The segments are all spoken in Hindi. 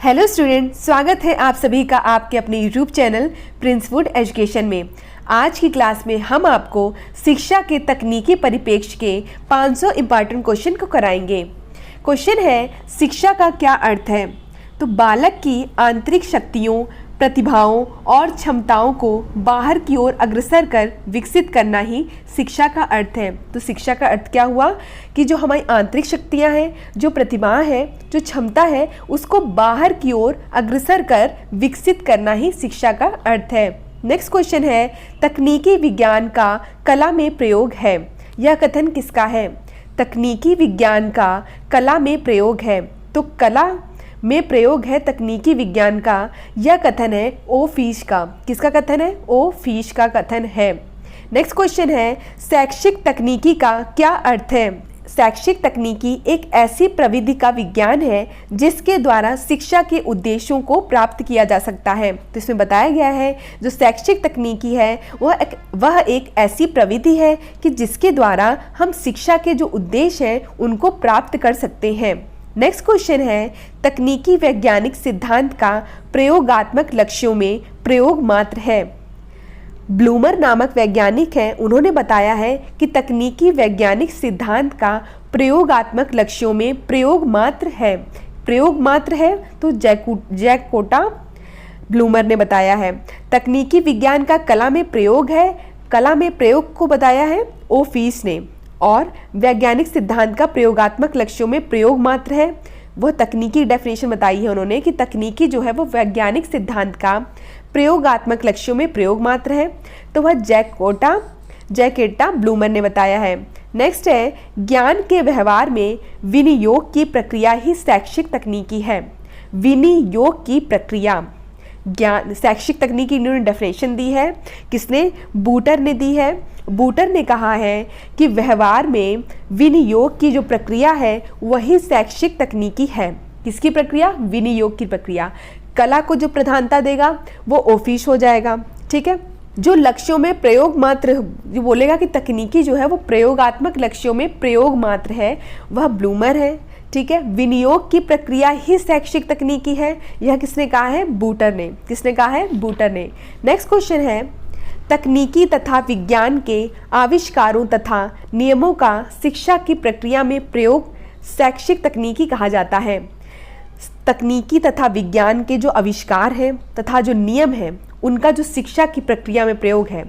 हेलो स्टूडेंट, स्वागत है आप सभी का आपके अपने YouTube channel Prince would education में। आज की क्लास में हम आपको शिक्षा के तकनीकी परिप्रेक्ष्य के 500 इम्पॉर्टेंट क्वेश्चन को कराएंगे। क्वेश्चन है, शिक्षा का क्या अर्थ है? तो बालक की आंतरिक शक्तियों, प्रतिभाओं और क्षमताओं को बाहर की ओर अग्रसर कर विकसित करना ही शिक्षा का अर्थ है। तो शिक्षा का अर्थ क्या हुआ कि जो हमारी आंतरिक शक्तियां हैं, जो प्रतिभा है, जो क्षमता है, उसको बाहर की ओर अग्रसर कर विकसित करना ही शिक्षा का अर्थ है। नेक्स्ट क्वेश्चन है, तकनीकी विज्ञान का कला में प्रयोग है। यह कथन किसका है? तकनीकी विज्ञान का कला में प्रयोग है। तो कला में प्रयोग है तकनीकी विज्ञान का, यह कथन है ओ फिश का। किसका कथन है? ओ फिश का कथन है। नेक्स्ट क्वेश्चन है, शैक्षिक तकनीकी का क्या अर्थ है? शैक्षिक तकनीकी एक ऐसी प्रविधि का विज्ञान है जिसके द्वारा शिक्षा के उद्देश्यों को प्राप्त किया जा सकता है। तो इसमें बताया गया है जो शैक्षिक तकनीकी है वह एक ऐसी प्रविधि है कि जिसके द्वारा हम शिक्षा के जो उद्देश्य हैं उनको प्राप्त कर सकते हैं। नेक्स्ट क्वेश्चन है, तकनीकी वैज्ञानिक सिद्धांत का प्रयोगात्मक लक्ष्यों में प्रयोग मात्र है। ब्लूमर नामक वैज्ञानिक हैं, उन्होंने बताया है कि तकनीकी वैज्ञानिक सिद्धांत का प्रयोगात्मक लक्ष्यों में प्रयोग मात्र है। प्रयोग मात्र है तो जैकोटा ब्लूमर ने बताया है। तकनीकी विज्ञान का कला में प्रयोग है, कला में प्रयोग को बताया है ओ फिश ने। और वैज्ञानिक सिद्धांत का प्रयोगात्मक लक्ष्यों में प्रयोग मात्र है, वह तकनीकी डेफिनेशन बताई है उन्होंने कि तकनीकी जो है वो वैज्ञानिक सिद्धांत का प्रयोगात्मक लक्ष्यों में प्रयोग मात्र है। तो वह जैकेटा ब्लूमर ने बताया है। नेक्स्ट है, ज्ञान के व्यवहार में विनियोग की प्रक्रिया ही शैक्षिक तकनीकी है। विनियोग की प्रक्रिया, ज्ञान शैक्षिक तकनीकी इन्होंने डेफिनेशन दी है। किसने? बूटर ने दी है। बूटर ने कहा है कि व्यवहार में विनियोग की जो प्रक्रिया है वही शैक्षिक तकनीकी है। किसकी प्रक्रिया? विनियोग की प्रक्रिया। कला को जो प्रधानता देगा वो ऑफिस हो जाएगा। ठीक है, जो लक्ष्यों में प्रयोग मात्र जो बोलेगा कि तकनीकी जो है वो प्रयोगात्मक लक्ष्यों में प्रयोग मात्र है, वह ब्लूमर है। ठीक है, विनियोग की प्रक्रिया ही शैक्षिक तकनीकी है, यह किसने कहा है? बूटर ने। किसने कहा है? बूटर ने। नेक्स्ट क्वेश्चन है, तकनीकी तथा विज्ञान के आविष्कारों तथा नियमों का शिक्षा की प्रक्रिया में प्रयोग शैक्षिक तकनीकी कहा जाता है। तकनीकी तथा विज्ञान के जो आविष्कार हैं तथा जो नियम हैं उनका जो शिक्षा की प्रक्रिया में प्रयोग है।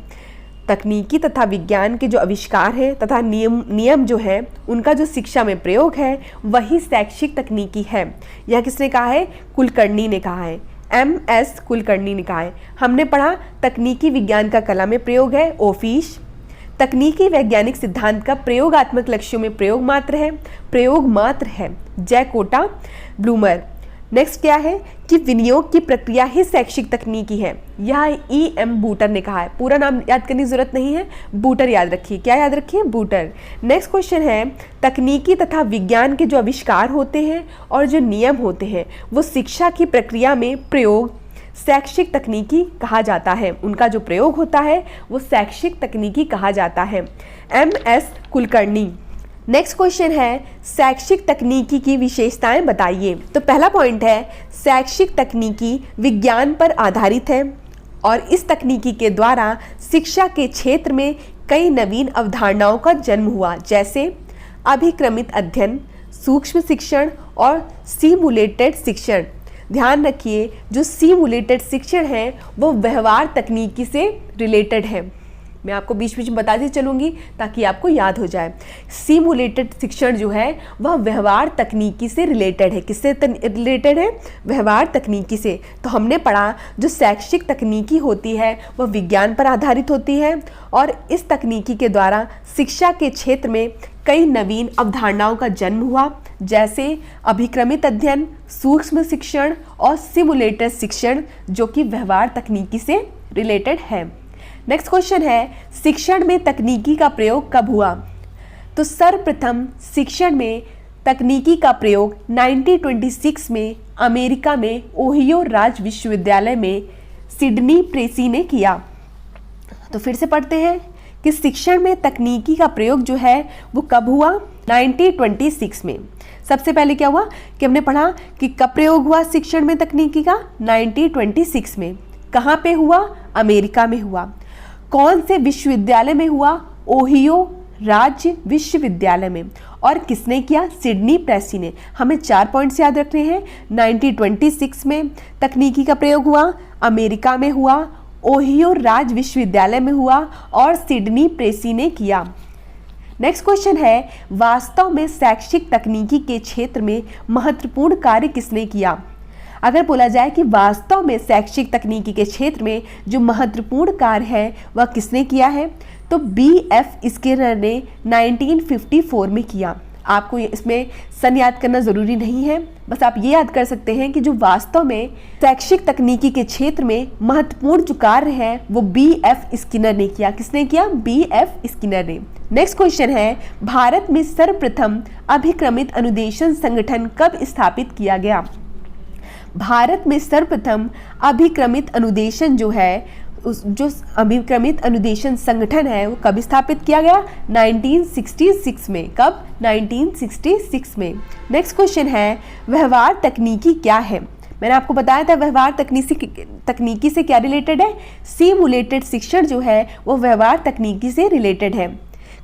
तकनीकी तथा विज्ञान के जो आविष्कार हैं तथा नियम जो है उनका जो शिक्षा में प्रयोग है वही शैक्षिक तकनीकी है। यह किसने कहा है? कुलकर्णी ने कहा है। MS कुलकर्णी ने कहा है। हमने पढ़ा तकनीकी विज्ञान का कला में प्रयोग है ओ फिश। तकनीकी वैज्ञानिक सिद्धांत का प्रयोगात्मक लक्ष्यों में प्रयोग मात्र है जैकोटा ब्लूमर। नेक्स्ट क्या है कि विनियोग की प्रक्रिया ही शैक्षिक तकनीकी है, यह EM बूटर ने कहा है। पूरा नाम याद करने की जरूरत नहीं है, बूटर याद रखिए। क्या याद रखिए? बूटर। नेक्स्ट क्वेश्चन है, तकनीकी तथा विज्ञान के जो आविष्कार होते हैं और जो नियम होते हैं वो शिक्षा की प्रक्रिया में प्रयोग शैक्षिक तकनीकी कहा जाता है। उनका जो प्रयोग होता है वो शैक्षिक तकनीकी कहा जाता है। MS कुलकर्णी। नेक्स्ट क्वेश्चन है, शैक्षिक तकनीकी की विशेषताएं बताइए। तो पहला पॉइंट है, शैक्षिक तकनीकी विज्ञान पर आधारित है और इस तकनीकी के द्वारा शिक्षा के क्षेत्र में कई नवीन अवधारणाओं का जन्म हुआ, जैसे अभिक्रमित अध्ययन, सूक्ष्म शिक्षण और सिमुलेटेड शिक्षण। ध्यान रखिए, जो सिमुलेटेड शिक्षण है वो व्यवहार तकनीकी से रिलेटेड है। मैं आपको बीच बीच में बताती चलूँगी ताकि आपको याद हो जाए। सिमुलेटेड शिक्षण जो है वह व्यवहार तकनीकी से रिलेटेड है। किससे रिलेटेड है? व्यवहार तकनीकी से। तो हमने पढ़ा जो शैक्षिक तकनीकी होती है वह विज्ञान पर आधारित होती है और इस तकनीकी के द्वारा शिक्षा के क्षेत्र में कई नवीन अवधारणाओं का जन्म हुआ, जैसे अभिक्रमित अध्ययन, सूक्ष्म शिक्षण और सिमुलेटेड शिक्षण, जो कि व्यवहार तकनीकी से रिलेटेड है। नेक्स्ट क्वेश्चन है, शिक्षण में तकनीकी का प्रयोग कब हुआ? तो सर्वप्रथम शिक्षण में तकनीकी का प्रयोग 1926 में अमेरिका में ओहियो राज्य विश्वविद्यालय में सिडनी प्रेसी ने किया। तो फिर से पढ़ते हैं कि शिक्षण में तकनीकी का प्रयोग जो है वो कब हुआ? 1926 में। सबसे पहले क्या हुआ कि हमने पढ़ा कि कब प्रयोग हुआ शिक्षण में तकनीकी का, 1926 में। कहाँ पे हुआ? अमेरिका में हुआ। कौन से विश्वविद्यालय में हुआ? ओहियो राज्य विश्वविद्यालय में। और किसने किया? सिडनी प्रेसी ने। हमें 4 पॉइंट्स याद रखने हैं। 1926 में तकनीकी का प्रयोग हुआ, अमेरिका में हुआ, ओहियो राज्य विश्वविद्यालय में हुआ और सिडनी प्रेसी ने किया। नेक्स्ट क्वेश्चन है, वास्तव में शैक्षिक तकनीकी के क्षेत्र में महत्वपूर्ण कार्य किसने किया? अगर बोला जाए कि वास्तव में शैक्षिक तकनीकी के क्षेत्र में जो महत्वपूर्ण कार्य है वह किसने किया है, तो B.F. स्किनर ने 1954 में किया। आपको इसमें सन याद करना ज़रूरी नहीं है, बस आप ये याद कर सकते हैं कि जो वास्तव में शैक्षिक तकनीकी के क्षेत्र में महत्वपूर्ण जो कार्य है वो B.F. स्किनर ने किया। किसने किया? B.F. स्किनर ने। नेक्स्ट क्वेश्चन है, भारत में सर्वप्रथम अभिक्रमित अनुदेशन संगठन कब स्थापित किया गया? भारत में सर्वप्रथम अभिक्रमित अनुदेशन जो है, जो अभिक्रमित अनुदेशन संगठन है वो कब स्थापित किया गया? 1966 में। कब? 1966 में। नेक्स्ट क्वेश्चन है, व्यवहार तकनीकी क्या है? मैंने आपको बताया था व्यवहार तकनीकी से क्या रिलेटेड है? सिमुलेटेड शिक्षण जो है वो व्यवहार तकनीकी से रिलेटेड है।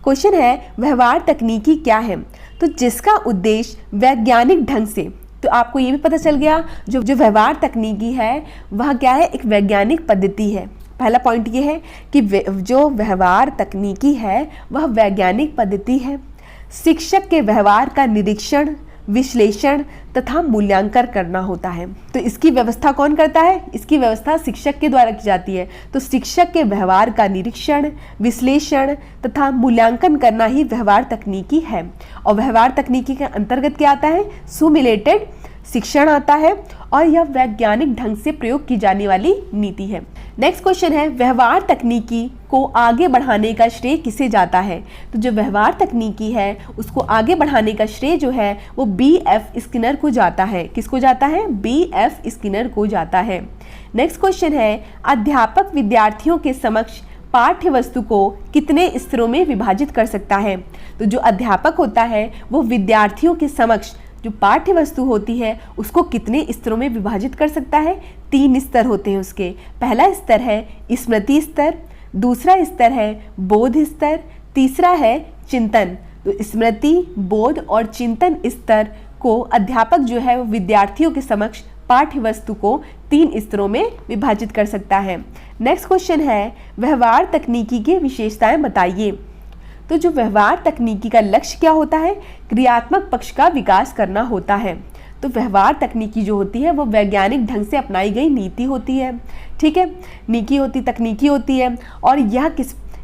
क्वेश्चन है, व्यवहार तकनीकी क्या है? तो जिसका उद्देश्य वैज्ञानिक ढंग से, तो आपको ये भी पता चल गया जो व्यवहार तकनीकी है वह क्या है? एक वैज्ञानिक पद्धति है। पहला पॉइंट ये है कि जो व्यवहार तकनीकी है वह वैज्ञानिक पद्धति है। शिक्षक के व्यवहार का निरीक्षण, विश्लेषण तथा मूल्यांकन करना होता है। तो इसकी व्यवस्था कौन करता है? इसकी व्यवस्था शिक्षक के द्वारा की जाती है। तो शिक्षक के व्यवहार का निरीक्षण, विश्लेषण तथा मूल्यांकन करना ही व्यवहार तकनीकी है। और व्यवहार तकनीकी के अंतर्गत क्या आता है? सिमुलेटेड शिक्षण आता है और यह वैज्ञानिक ढंग से प्रयोग की जाने वाली नीति है। नेक्स्ट क्वेश्चन है, व्यवहार तकनीकी को आगे बढ़ाने का श्रेय किसे जाता है? तो जो व्यवहार तकनीकी है उसको आगे बढ़ाने का श्रेय जो है वो B.F. स्किनर को जाता है। किसको जाता है? B.F. स्किनर को जाता है। नेक्स्ट क्वेश्चन है, अध्यापक विद्यार्थियों के समक्ष पाठ्य वस्तु को कितने स्तरों में विभाजित कर सकता है? तो जो अध्यापक होता है वो विद्यार्थियों के समक्ष जो पाठ्य वस्तु होती है उसको कितने स्तरों में विभाजित कर सकता है? 3 स्तर होते हैं उसके। पहला स्तर है स्मृति स्तर, दूसरा स्तर है बोध स्तर, तीसरा है चिंतन। तो स्मृति, बोध और चिंतन स्तर को अध्यापक जो है वो विद्यार्थियों के समक्ष पाठ्य वस्तु को 3 स्तरों में विभाजित कर सकता है। नेक्स्ट क्वेश्चन है, व्यवहार तकनीकी की विशेषताएं बताइए। तो जो व्यवहार तकनीकी का लक्ष्य क्या होता है? क्रियात्मक पक्ष का विकास करना होता है। तो व्यवहार तकनीकी जो होती है वो वैज्ञानिक ढंग से अपनाई गई नीति होती है। ठीक है, तकनीकी होती है और यह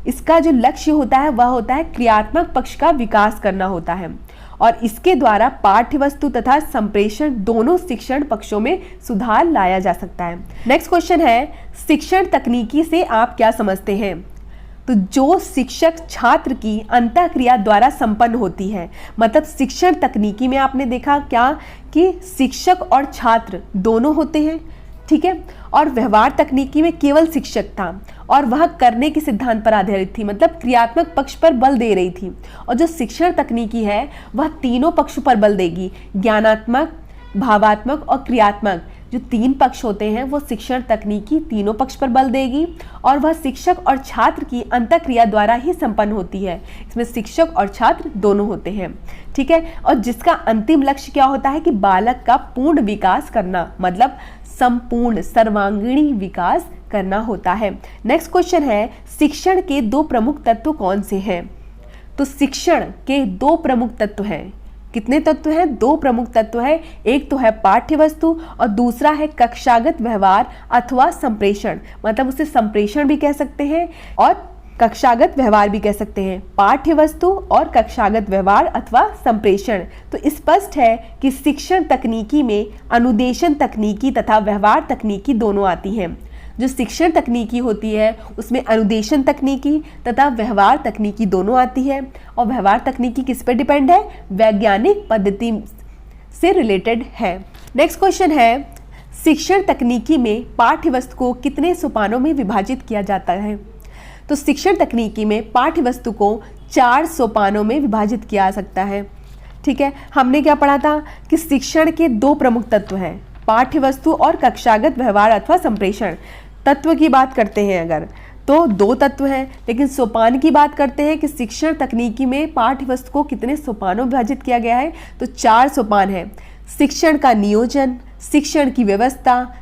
इसका जो लक्ष्य होता है वह होता है क्रियात्मक पक्ष का विकास करना होता है और इसके द्वारा पाठ्य वस्तु तथा संप्रेषण दोनों शिक्षण पक्षों में सुधार लाया जा सकता है। नेक्स्ट क्वेश्चन है, शिक्षण तकनीकी से आप क्या समझते हैं? तो जो शिक्षक छात्र की अंतःक्रिया द्वारा संपन्न होती है, मतलब शिक्षण तकनीकी में आपने देखा क्या कि शिक्षक और छात्र दोनों होते हैं। ठीक है, और व्यवहार तकनीकी में केवल शिक्षक था और वह करने के सिद्धांत पर आधारित थी, मतलब क्रियात्मक पक्ष पर बल दे रही थी। और जो शिक्षण तकनीकी है वह तीनों पक्षों पर बल देगी, ज्ञानात्मक, भावात्मक और क्रियात्मक। जो 3 पक्ष होते हैं वो शिक्षण तकनीकी तीनों पक्ष पर बल देगी और वह शिक्षक और छात्र की अंतःक्रिया द्वारा ही संपन्न होती है। इसमें शिक्षक और छात्र दोनों होते हैं। ठीक है, और जिसका अंतिम लक्ष्य क्या होता है कि बालक का पूर्ण विकास करना, मतलब संपूर्ण सर्वांगीण विकास करना होता है। नेक्स्ट क्वेश्चन है, शिक्षण के 2 प्रमुख तत्व कौन से हैं? तो शिक्षण के 2 प्रमुख तत्व हैं। कितने तत्व हैं? 2 प्रमुख तत्व है। एक तो है पाठ्य वस्तु और दूसरा है कक्षागत व्यवहार अथवा संप्रेषण, मतलब उसे संप्रेषण भी कह सकते हैं और कक्षागत व्यवहार भी कह सकते हैं। पाठ्य वस्तु और कक्षागत व्यवहार अथवा संप्रेषण। तो स्पष्ट है कि शिक्षण तकनीकी में अनुदेशन तकनीकी तथा व्यवहार तकनीकी दोनों आती हैं। जो शिक्षण तकनीकी होती है उसमें अनुदेशन तकनीकी तथा व्यवहार तकनीकी दोनों आती है और व्यवहार तकनीकी किस पर डिपेंड है? वैज्ञानिक पद्धति से रिलेटेड है। नेक्स्ट क्वेश्चन है, शिक्षण तकनीकी में पाठ्य वस्तु को कितने सोपानों में विभाजित किया जाता है? तो शिक्षण तकनीकी में पाठ्य वस्तु को 4 सोपानों में विभाजित किया जा सकता है। ठीक है, हमने क्या पढ़ा था कि शिक्षण के दो प्रमुख तत्व हैं, पाठ्य वस्तु और कक्षागत व्यवहार अथवा संप्रेषण। तत्व की बात करते हैं अगर तो दो तत्व हैं, लेकिन सोपान की बात करते हैं कि शिक्षण तकनीकी में पाठ्य वस्तु को कितने सोपानों में विभाजित किया गया है, तो 4 सोपान है। शिक्षण का नियोजन, शिक्षण की व्यवस्था,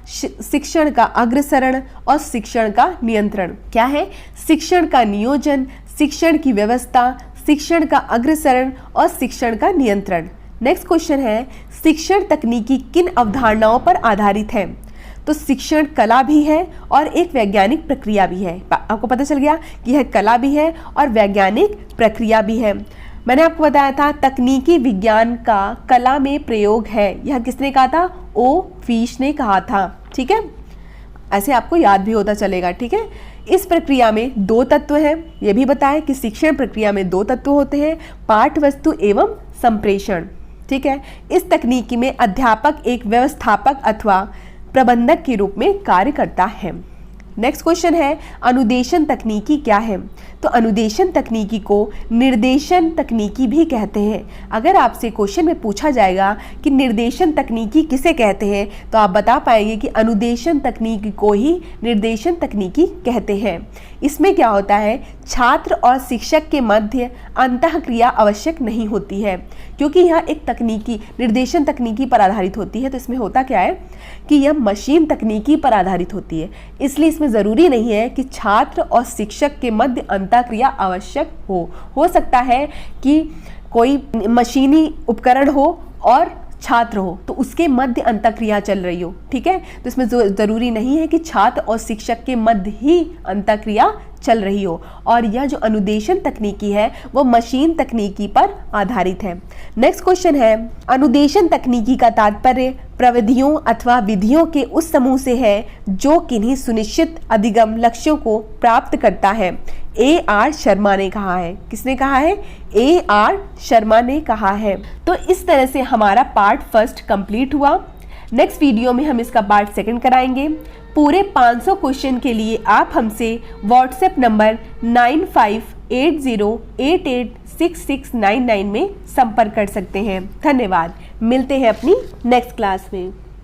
शिक्षण का अग्रसरण और शिक्षण का नियंत्रण। क्या है? शिक्षण का नियोजन, शिक्षण की व्यवस्था, शिक्षण का अग्रसरण और शिक्षण का नियंत्रण। नेक्स्ट क्वेश्चन है, शिक्षण तकनीकी किन अवधारणाओं पर आधारित है? तो शिक्षण कला भी है और एक वैज्ञानिक प्रक्रिया भी है। आपको पता चल गया कि यह कला भी है और वैज्ञानिक प्रक्रिया भी है। मैंने आपको बताया था तकनीकी विज्ञान का कला में प्रयोग है, यह किसने कहा था? ओ फिश ने कहा था। ठीक है, ऐसे आपको याद भी होता चलेगा। ठीक है, इस प्रक्रिया में 2 तत्व हैं, यह भी बताएं कि शिक्षण प्रक्रिया में 2 तत्व होते हैं, पाठ्य वस्तु एवं संप्रेषण। ठीक है, इस तकनीकी में अध्यापक एक व्यवस्थापक अथवा प्रबंधक के रूप में कार्य करता है। नेक्स्ट क्वेश्चन है, अनुदेशन तकनीकी क्या है? तो अनुदेशन तकनीकी को निर्देशन तकनीकी भी कहते हैं। अगर आपसे क्वेश्चन में पूछा जाएगा कि निर्देशन तकनीकी किसे कहते हैं, तो आप बता पाएंगे कि अनुदेशन तकनीकी को ही निर्देशन तकनीकी कहते हैं। इसमें क्या होता है, छात्र और शिक्षक के मध्य अंतःक्रिया आवश्यक नहीं होती है, क्योंकि यह एक तकनीकी निर्देशन तकनीकी पर आधारित होती है। तो इसमें होता क्या है कि यह मशीन तकनीकी पर आधारित होती है, इसलिए इसमें ज़रूरी नहीं है कि छात्र और शिक्षक के मध्य अंतःक्रिया आवश्यक हो सकता है कि कोई मशीनी उपकरण हो और छात्र हो तो उसके मध्य अंतःक्रिया चल रही हो। ठीक है, तो इसमें ज़रूरी नहीं है कि छात्र और शिक्षक के मध्य ही अंतःक्रिया चल रही हो। और यह जो अनुदेशन तकनीकी है वो मशीन तकनीकी पर आधारित है। नेक्स्ट क्वेश्चन है, अनुदेशन तकनीकी का तात्पर्य प्रविधियों अथवा विधियों के उस समूह से है जो किन्हीं सुनिश्चित अधिगम लक्ष्यों को प्राप्त करता है। A.R. शर्मा ने कहा है। किसने कहा है? A.R. शर्मा ने कहा है। तो इस तरह से हमारा पार्ट फर्स्ट कंप्लीट हुआ। नेक्स्ट वीडियो में हम इसका पार्ट सेकंड कराएंगे। पूरे 500 क्वेश्चन के लिए आप हमसे व्हाट्सएप नंबर 9580886699 में संपर्क कर सकते हैं। धन्यवाद, मिलते हैं अपनी नेक्स्ट क्लास में।